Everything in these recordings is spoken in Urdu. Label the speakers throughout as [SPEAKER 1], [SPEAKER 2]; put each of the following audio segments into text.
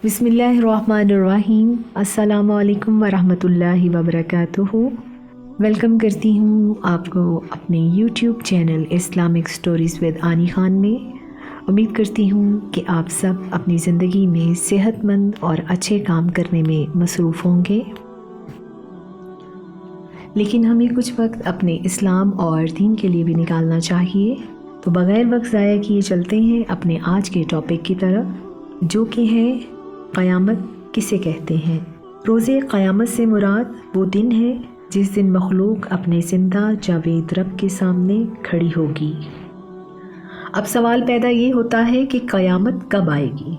[SPEAKER 1] بسم اللہ الرحمن الرحیم۔ السلام علیکم ورحمۃ اللہ وبرکاتہ۔ ویلکم کرتی ہوں آپ کو اپنے YouTube channel Islamic stories with آنی خان میں۔ امید کرتی ہوں کہ آپ سب اپنی زندگی میں صحت مند اور اچھے کام کرنے میں مصروف ہوں گے، لیکن ہمیں کچھ وقت اپنے اسلام اور دین کے لیے بھی نکالنا چاہیے۔ تو بغیر وقت ضائع کیے چلتے ہیں اپنے آج کے ٹاپک کی طرف، جو کہ ہے قیامت کسے کہتے ہیں۔ روز قیامت سے مراد وہ دن ہے جس دن مخلوق اپنے زندہ جاوید رب کے سامنے کھڑی ہوگی۔ اب سوال پیدا یہ ہوتا ہے کہ قیامت کب آئے گی؟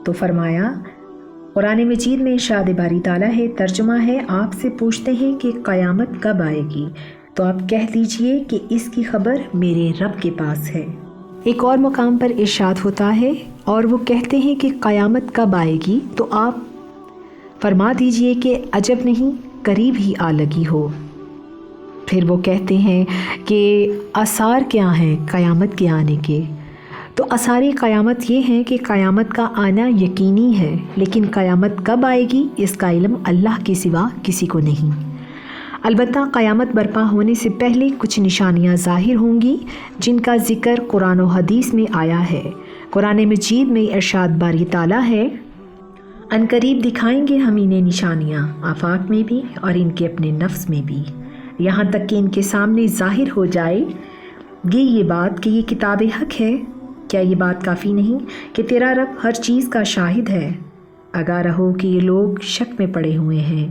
[SPEAKER 1] تو فرمایا، قرآن مجید میں ارشاد باری تعالیٰ ہے، ترجمہ ہے، آپ سے پوچھتے ہیں کہ قیامت کب آئے گی، تو آپ کہہ دیجئے کہ اس کی خبر میرے رب کے پاس ہے۔ ایک اور مقام پر ارشاد ہوتا ہے، اور وہ کہتے ہیں کہ قیامت کب آئے گی، تو آپ فرما دیجئے کہ عجب نہیں، قریب ہی آ لگی ہو۔ پھر وہ کہتے ہیں کہ آثار کیا ہیں قیامت کے آنے کے؟ تو آثار قیامت یہ ہیں کہ قیامت کا آنا یقینی ہے، لیکن قیامت کب آئے گی اس کا علم اللہ کے سوا کسی کو نہیں۔ البتہ قیامت برپا ہونے سے پہلے کچھ نشانیاں ظاہر ہوں گی جن کا ذکر قرآن و حدیث میں آیا ہے۔ قرآن مجید میں ارشاد باری تعالیٰ ہے، ان قریب دکھائیں گے ہم انہیں نشانیاں آفاق میں بھی اور ان کے اپنے نفس میں بھی، یہاں تک کہ ان کے سامنے ظاہر ہو جائے گی یہ بات کہ یہ کتاب حق ہے۔ کیا یہ بات کافی نہیں کہ تیرا رب ہر چیز کا شاہد ہے؟ آگاہ رہو کہ یہ لوگ شک میں پڑے ہوئے ہیں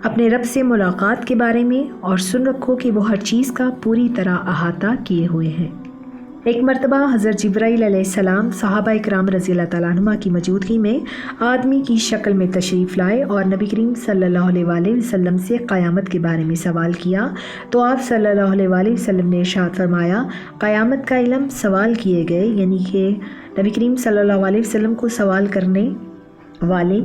[SPEAKER 1] اپنے رب سے ملاقات کے بارے میں، اور سن رکھو کہ وہ ہر چیز کا پوری طرح احاطہ کیے ہوئے ہیں۔ ایک مرتبہ حضرت جبرائیل علیہ السلام صحابہ اکرام رضی اللہ تعالیٰ عنہ کی موجودگی میں آدمی کی شکل میں تشریف لائے اور نبی کریم صلی اللہ علیہ وآلہ وسلم سے قیامت کے بارے میں سوال کیا، تو آپ صلی اللہ علیہ وآلہ وسلم نے ارشاد فرمایا، قیامت کا علم سوال کیے گئے، یعنی کہ نبی کریم صلی اللہ علیہ وسلم کو سوال کرنے والے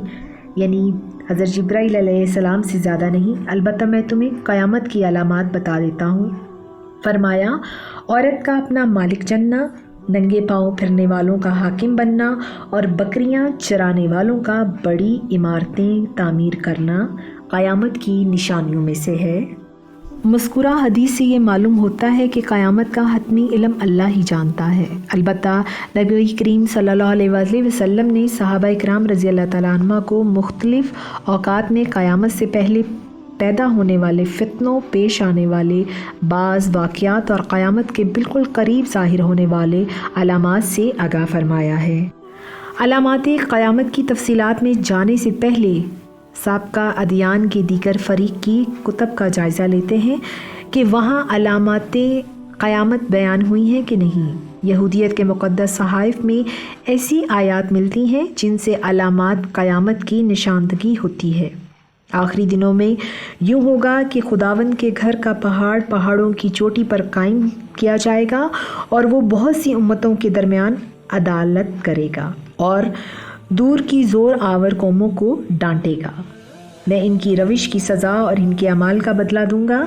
[SPEAKER 1] یعنی حضرت جبرائیل علیہ السلام سے زیادہ نہیں، البتہ میں تمہیں قیامت کی علامات بتا دیتا ہوں۔ فرمایا، عورت کا اپنا مالک جننا، ننگے پاؤں پھرنے والوں کا حاکم بننا، اور بکریاں چرانے والوں کا بڑی عمارتیں تعمیر کرنا قیامت کی نشانیوں میں سے ہے۔ مذکورہ حدیث سے یہ معلوم ہوتا ہے کہ قیامت کا حتمی علم اللہ ہی جانتا ہے۔ البتہ نبی کریم صلی اللہ علیہ وآلہ وسلم نے صحابہ اکرام رضی اللہ تعالیٰ عنہ کو مختلف اوقات میں قیامت سے پہلے پیدا ہونے والے فتنوں، پیش آنے والے بعض واقعات اور قیامت کے بالکل قریب ظاہر ہونے والے علامات سے آگاہ فرمایا ہے۔ علامات قیامت کی تفصیلات میں جانے سے پہلے سابقہ ادیان کے دیگر فریق کی کتب کا جائزہ لیتے ہیں کہ وہاں علامات قیامت بیان ہوئی ہیں کہ نہیں۔ یہودیت کے مقدس صحائف میں ایسی آیات ملتی ہیں جن سے علامات قیامت کی نشاندہی ہوتی ہے۔ آخری دنوں میں یوں ہوگا کہ خداوند کے گھر کا پہاڑ پہاڑوں کی چوٹی پر قائم کیا جائے گا، اور وہ بہت سی امتوں کے درمیان عدالت کرے گا اور دور کی زور آور قوموں کو ڈانٹے گا۔ میں ان کی روش کی سزا اور ان کے اعمال کا بدلہ دوں گا،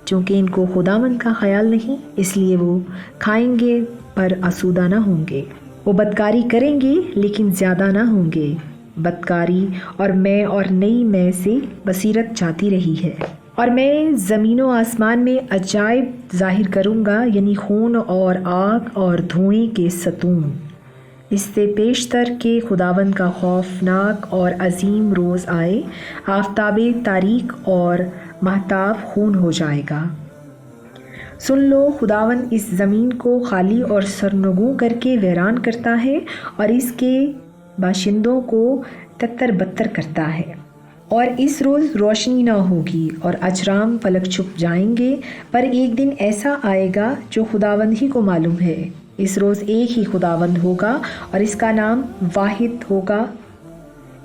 [SPEAKER 1] چونکہ ان کو خداوند کا خیال نہیں، اس لیے وہ کھائیں گے پر آسودہ نہ ہوں گے، وہ بدکاری کریں گے لیکن زیادہ نہ ہوں گے۔ بدکاری اور نئی میں سے بصیرت جاتی رہی ہے، اور میں زمین و آسمان میں عجائب ظاہر کروں گا، یعنی خون اور آگ اور دھوئیں کے ستون، اس سے پیشتر کہ خداوند کا خوفناک اور عظیم روز آئے، آفتاب تاریک اور مہتاب خون ہو جائے گا۔ سن لو، خداوند اس زمین کو خالی اور سرنگوں کر کے ویران کرتا ہے، اور اس کے باشندوں کو تتر بتر کرتا ہے، اور اس روز روشنی نہ ہوگی اور اجرام فلک چھپ جائیں گے، پر ایک دن ایسا آئے گا جو خداوند ہی کو معلوم ہے۔ اس روز ایک ہی خداوند ہوگا اور اس کا نام واحد ہوگا۔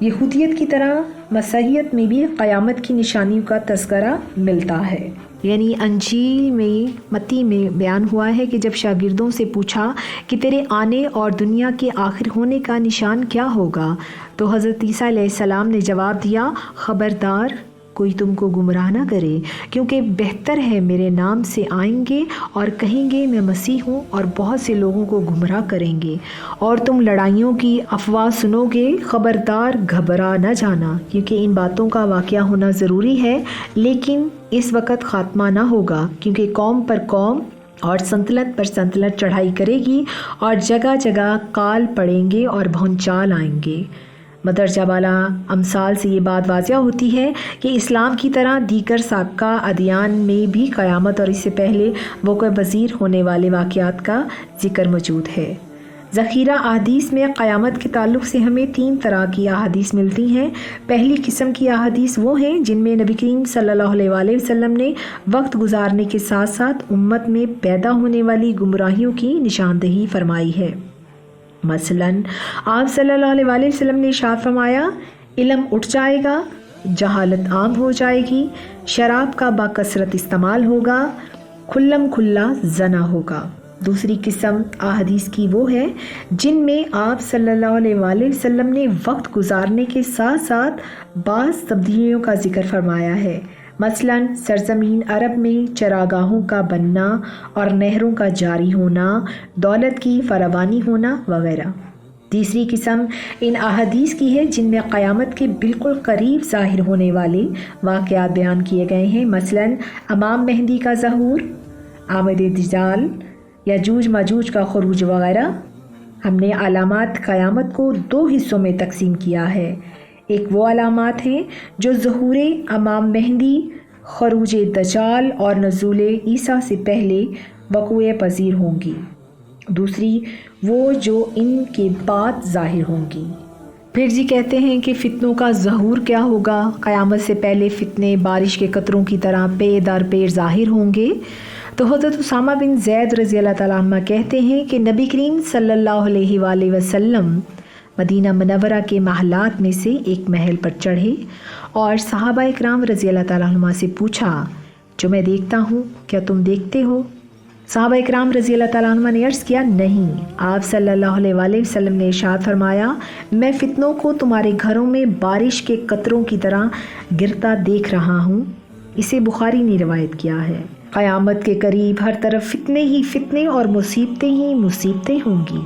[SPEAKER 1] یہودیت کی طرح مسیحیت میں بھی قیامت کی نشانیوں کا تذکرہ ملتا ہے، یعنی انجیل میں متی میں بیان ہوا ہے کہ جب شاگردوں سے پوچھا کہ تیرے آنے اور دنیا کے آخر ہونے کا نشان کیا ہوگا، تو حضرت عیسیٰ علیہ السلام نے جواب دیا، خبردار، کوئی تم کو گمراہ نہ کرے، کیونکہ بہتر ہے میرے نام سے آئیں گے اور کہیں گے میں مسیح ہوں، اور بہت سے لوگوں کو گمراہ کریں گے، اور تم لڑائیوں کی افواہ سنو گے۔ خبردار، گھبرا نہ جانا، کیونکہ ان باتوں کا واقعہ ہونا ضروری ہے، لیکن اس وقت خاتمہ نہ ہوگا، کیونکہ قوم پر قوم اور سلطنت پر سلطنت چڑھائی کرے گی، اور جگہ جگہ کال پڑیں گے اور بھونچال آئیں گے۔ مدرجہ بالا امثال سے یہ بات واضح ہوتی ہے کہ اسلام کی طرح دیگر سابقہ ادیان میں بھی قیامت اور اس سے پہلے وقوع پذیر ہونے والے واقعات کا ذکر موجود ہے۔ ذخیرہ احادیث میں قیامت کے تعلق سے ہمیں 3 طرح کی احادیث ملتی ہیں۔ پہلی قسم کی احادیث وہ ہیں جن میں نبی کریم صلی اللہ علیہ وآلہ وسلم نے وقت گزارنے کے ساتھ ساتھ امت میں پیدا ہونے والی گمراہیوں کی نشاندہی فرمائی ہے۔ مثلاً آپ صلی اللہ علیہ وآلہ وسلم نے ارشاد فرمایا، علم اٹھ جائے گا، جہالت عام ہو جائے گی، شراب کا باکثرت استعمال ہوگا، کھلم کھلا زنا ہوگا۔ دوسری قسم احادیث کی وہ ہے جن میں آپ صلی اللہ علیہ وآلہ وسلم نے وقت گزارنے کے ساتھ ساتھ بعض تبدیلیوں کا ذکر فرمایا ہے، مثلاً سرزمین عرب میں چراگاہوں کا بننا اور نہروں کا جاری ہونا، دولت کی فراوانی ہونا وغیرہ۔ تیسری قسم ان احادیث کی ہے جن میں قیامت کے بالکل قریب ظاہر ہونے والے واقعات بیان کیے گئے ہیں، مثلاً امام مہدی کا ظہور، آمد دجال، یاجوج ماجوج کا خروج وغیرہ۔ ہم نے علامات قیامت کو 2 حصوں میں تقسیم کیا ہے۔ ایک وہ علامات ہیں جو ظہور امام مہدی، خروج دجال اور نزول عیسیٰ سے پہلے وقوع پذیر ہوں گی، دوسری وہ جو ان کے بعد ظاہر ہوں گی۔ پھر جی کہتے ہیں کہ فتنوں کا ظہور کیا ہوگا؟ قیامت سے پہلے فتنے بارش کے قطروں کی طرح پے در پے ظاہر ہوں گے۔ تو حضرت اسامہ بن زید رضی اللہ تعالیٰ عنہ کہتے ہیں کہ نبی کریم صلی اللہ علیہ وآلہ وسلم مدینہ منورہ کے محلات میں سے ایک محل پر چڑھے اور صحابہ اکرام رضی اللہ تعالیٰ عنہ سے پوچھا، جو میں دیکھتا ہوں کیا تم دیکھتے ہو؟ صحابہ اکرام رضی اللہ تعالیٰ عنہ نے عرض کیا، نہیں۔ آپ صلی اللہ علیہ وآلہ وسلم نے ارشاد فرمایا، میں فتنوں کو تمہارے گھروں میں بارش کے قطروں کی طرح گرتا دیکھ رہا ہوں۔ اسے بخاری نے روایت کیا ہے۔ قیامت کے قریب ہر طرف فتنے ہی فتنے اور مصیبتیں ہی مصیبتیں ہوں گی۔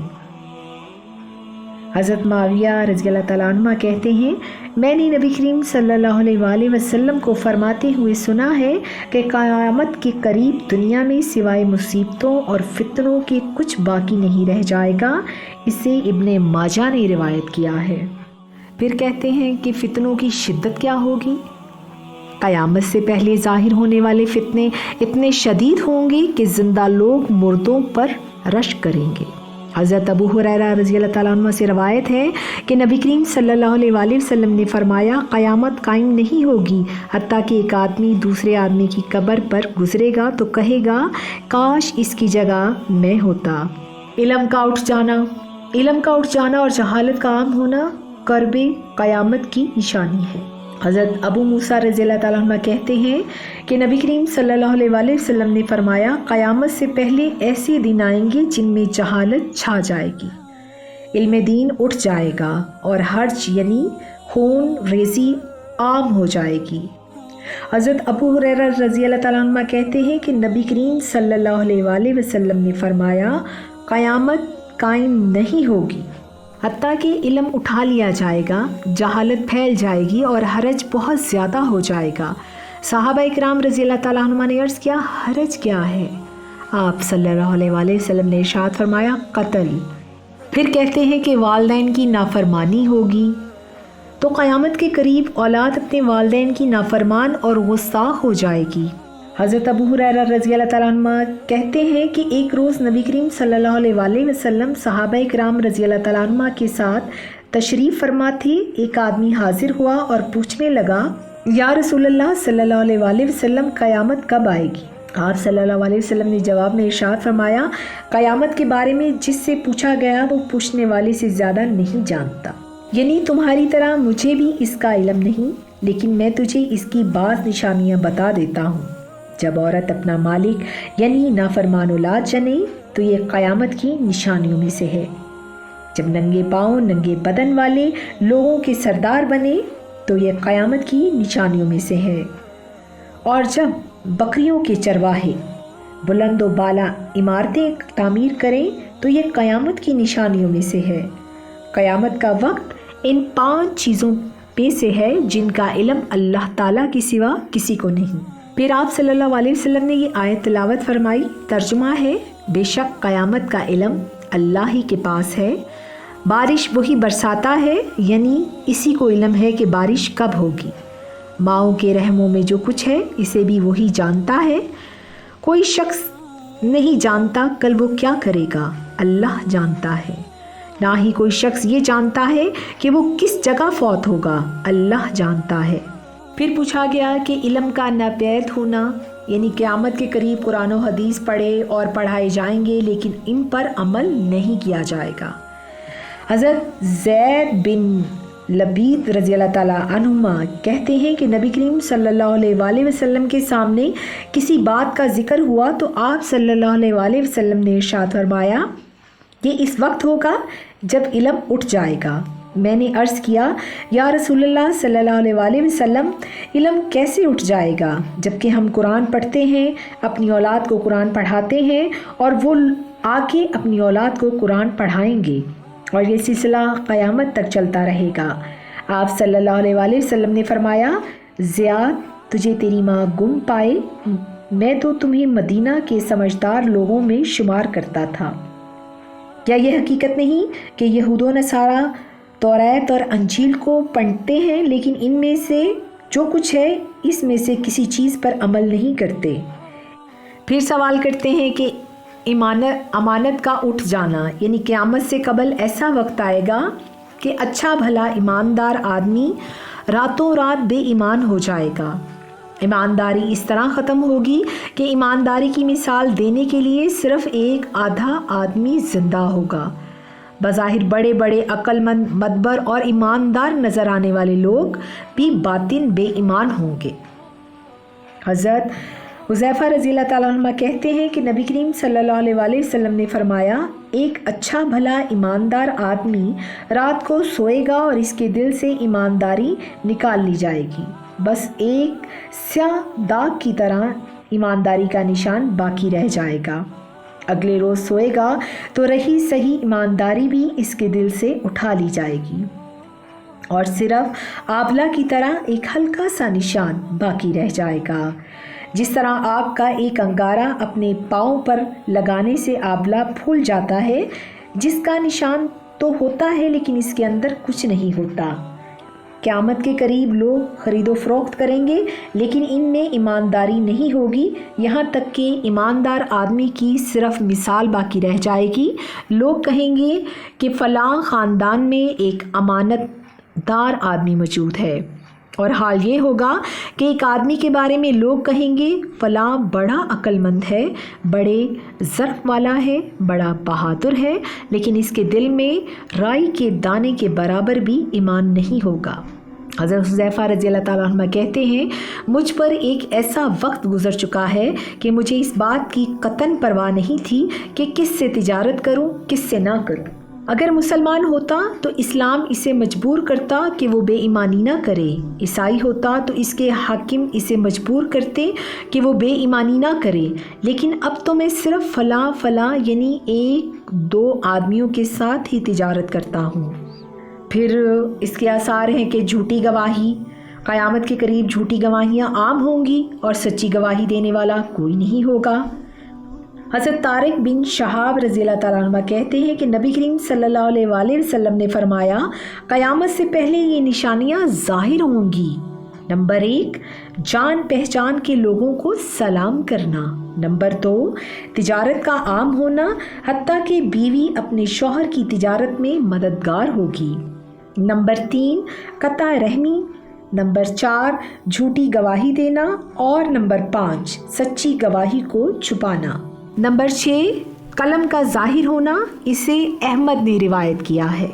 [SPEAKER 1] حضرت معاویہ رضی اللہ تعالیٰ عنہ کہتے ہیں، میں نے نبی کریم صلی اللہ علیہ وآلہ وسلم کو فرماتے ہوئے سنا ہے کہ قیامت کے قریب دنیا میں سوائے مصیبتوں اور فتنوں کے کچھ باقی نہیں رہ جائے گا۔ اسے ابن ماجہ نے روایت کیا ہے۔ پھر کہتے ہیں کہ فتنوں کی شدت کیا ہوگی؟ قیامت سے پہلے ظاہر ہونے والے فتنے اتنے شدید ہوں گے کہ زندہ لوگ مردوں پر رشک کریں گے۔ حضرت ابو ہریرہ رضی اللہ تعالیٰ عنہ سے روایت ہے کہ نبی کریم صلی اللہ علیہ وآلہ وسلم نے فرمایا، قیامت قائم نہیں ہوگی حتیٰ کہ ایک آدمی دوسرے آدمی کی قبر پر گزرے گا تو کہے گا، کاش اس کی جگہ میں ہوتا۔ علم کا اٹھ جانا اور جہالت کا عام ہونا قرب قیامت کی نشانی ہے۔ حضرت ابو موسیٰ رضی اللہ تعالیٰ عنہ کہتے ہیں کہ نبی کریم صلی اللہ علیہ وآلہ وسلم نے فرمایا، قیامت سے پہلے ایسے دن آئیں گے جن میں جہالت چھا جائے گی، علم دین اٹھ جائے گا اور حرج یعنی خون ریزی عام ہو جائے گی۔ حضرت ابو ہریرہ رضی اللہ تعالیٰ عنہ کہتے ہیں کہ نبی کریم صلی اللہ علیہ وآلہ وسلم نے فرمایا، قیامت قائم نہیں ہوگی حتیٰ کہ علم اٹھا لیا جائے گا، جہالت پھیل جائے گی اور حرج بہت زیادہ ہو جائے گا۔ صحابہ اکرام رضی اللہ تعالیٰ عنہ نے عرض کیا، حرج کیا ہے؟ آپ صلی اللہ علیہ وآلہ وسلم نے ارشاد فرمایا، قتل۔ پھر کہتے ہیں کہ والدین کی نافرمانی ہوگی۔ تو قیامت کے قریب اولاد اپنے والدین کی نافرمان اور گستاخ ہو جائے گی۔ حضرت ابو ہریرہ رضی اللہ تعالیٰ عنہ کہتے ہیں کہ ایک روز نبی کریم صلی اللہ علیہ وآلہ وسلم صحابہ اکرام رضی اللہ تعالیٰ عنہ کے ساتھ تشریف فرما تھے۔ ایک آدمی حاضر ہوا اور پوچھنے لگا، یا رسول اللہ صلی اللہ علیہ وآلہ وسلم، قیامت کب آئے گی؟ آپ صلی اللہ علیہ وسلم نے جواب میں ارشاد فرمایا، قیامت کے بارے میں جس سے پوچھا گیا وہ پوچھنے والے سے زیادہ نہیں جانتا، یعنی تمہاری طرح مجھے بھی اس کا علم نہیں، لیکن میں تجھے اس کی بعض نشانیاں بتا دیتا ہوں۔ جب عورت اپنا مالک یعنی نافرمان اولاد جنے تو یہ قیامت کی نشانیوں میں سے ہے۔ جب ننگے پاؤں ننگے بدن والے لوگوں کے سردار بنے تو یہ قیامت کی نشانیوں میں سے ہے۔ اور جب بکریوں کے چرواہے بلند و بالا عمارتیں تعمیر کریں تو یہ قیامت کی نشانیوں میں سے ہے۔ قیامت کا وقت ان 5 چیزوں میں سے ہے جن کا علم اللہ تعالیٰ کے سوا کسی کو نہیں۔ پھر آپ صلی اللہ علیہ وسلم نے یہ آیت تلاوت فرمائی، ترجمہ ہے، بے شک قیامت کا علم اللہ ہی کے پاس ہے، بارش وہی برساتا ہے، یعنی اسی کو علم ہے کہ بارش کب ہوگی، ماؤں کے رحموں میں جو کچھ ہے اسے بھی وہی جانتا ہے، کوئی شخص نہیں جانتا کل وہ کیا کرے گا، اللہ جانتا ہے، نہ ہی کوئی شخص یہ جانتا ہے کہ وہ کس جگہ فوت ہوگا، اللہ جانتا ہے۔ پھر پوچھا گیا کہ علم کا ناپید ہونا، یعنی قیامت کے قریب قرآن و حدیث پڑھے اور پڑھائے جائیں گے لیکن ان پر عمل نہیں کیا جائے گا۔ حضرت زید بن لبید رضی اللہ تعالیٰ عنہما کہتے ہیں کہ نبی کریم صلی اللہ علیہ وآلہ وسلم کے سامنے کسی بات کا ذکر ہوا تو آپ صلی اللہ علیہ وآلہ وسلم نے ارشاد فرمایا، یہ اس وقت ہوگا جب علم اٹھ جائے گا۔ میں نے عرض کیا، یا رسول اللہ صلی اللہ علیہ وآلہ وسلم، علم کیسے اٹھ جائے گا جبکہ ہم قرآن پڑھتے ہیں، اپنی اولاد کو قرآن پڑھاتے ہیں اور وہ آگے اپنی اولاد کو قرآن پڑھائیں گے اور یہ سلسلہ قیامت تک چلتا رہے گا۔ آپ صلی اللہ علیہ وآلہ وسلم نے فرمایا، زیاد، تجھے تیری ماں گم پائے، میں تو تمہیں مدینہ کے سمجھدار لوگوں میں شمار کرتا تھا۔ کیا یہ حقیقت نہیں کہ یہود و نصارہ توریت اور انجیل کو پڑھتے ہیں لیکن ان میں سے جو کچھ ہے اس میں سے کسی چیز پر عمل نہیں کرتے؟ پھر سوال کرتے ہیں کہ امانت کا اٹھ جانا، یعنی قیامت سے قبل ایسا وقت آئے گا کہ اچھا بھلا ایماندار آدمی راتوں رات بے ایمان ہو جائے گا۔ ایمانداری اس طرح ختم ہوگی کہ ایمانداری کی مثال دینے کے لیے صرف ایک آدھا آدمی زندہ ہوگا۔ بظاہر بڑے بڑے عقل مند، مدبر اور ایماندار نظر آنے والے لوگ بھی باطن بے ایمان ہوں گے۔ حضرت حذیفہ رضی اللہ تعالیٰ عنہ کہتے ہیں کہ نبی کریم صلی اللہ علیہ وآلہ وسلم نے فرمایا، ایک اچھا بھلا ایماندار آدمی رات کو سوئے گا اور اس کے دل سے ایمانداری نکال لی جائے گی، بس ایک سیاہ داغ کی طرح ایمانداری کا نشان باقی رہ جائے گا۔ اگلے روز سوئے گا تو رہی صحیح ایمانداری بھی اس کے دل سے اٹھا لی جائے گی اور صرف آبلہ کی طرح ایک ہلکا سا نشان باقی رہ جائے گا۔ جس طرح آگ کا ایک انگارہ اپنے پاؤں پر لگانے سے آبلہ پھول جاتا ہے، جس کا نشان تو ہوتا ہے لیکن اس کے اندر کچھ نہیں ہوتا۔ قیامت کے قریب لوگ خرید و فروخت کریں گے لیکن ان میں ایمانداری نہیں ہوگی، یہاں تک کہ ایماندار آدمی کی صرف مثال باقی رہ جائے گی۔ لوگ کہیں گے کہ فلاں خاندان میں ایک امانت دار آدمی موجود ہے، اور حال یہ ہوگا کہ ایک آدمی کے بارے میں لوگ کہیں گے فلاں بڑا عقل مند ہے، بڑے ظرف والا ہے، بڑا بہادر ہے، لیکن اس کے دل میں رائی کے دانے کے برابر بھی ایمان نہیں ہوگا۔ حضرت حذیفہ رضی اللہ تعالیٰ عنہ کہتے ہیں، مجھ پر ایک ایسا وقت گزر چکا ہے کہ مجھے اس بات کی قطعاً پرواہ نہیں تھی کہ کس سے تجارت کروں کس سے نہ کروں۔ اگر مسلمان ہوتا تو اسلام اسے مجبور کرتا کہ وہ بے ایمانی نہ کرے، عیسائی ہوتا تو اس کے حاکم اسے مجبور کرتے کہ وہ بے ایمانی نہ کرے، لیکن اب تو میں صرف فلاں یعنی 1-2 آدمیوں کے ساتھ ہی تجارت کرتا ہوں۔ پھر اس کے آثار ہیں کہ جھوٹی گواہی، قیامت کے قریب جھوٹی گواہیاں عام ہوں گی اور سچی گواہی دینے والا کوئی نہیں ہوگا۔ حضرت طارق بن شہاب رضی اللہ تعالیٰ عنہ کہتے ہیں کہ نبی کریم صلی اللہ علیہ وآلہ وسلم نے فرمایا، قیامت سے پہلے یہ نشانیاں ظاہر ہوں گی۔ نمبر 1، جان پہچان کے لوگوں کو سلام کرنا۔ نمبر 2، تجارت کا عام ہونا، حتیٰ کہ بیوی اپنے شوہر کی تجارت میں مددگار ہوگی۔ نمبر 3، قطع رحمی۔ نمبر 4، جھوٹی گواہی دینا، اور نمبر 5، سچی گواہی کو چھپانا۔ نمبر 6، قلم کا ظاہر ہونا، اسے احمد نے روایت کیا ہے۔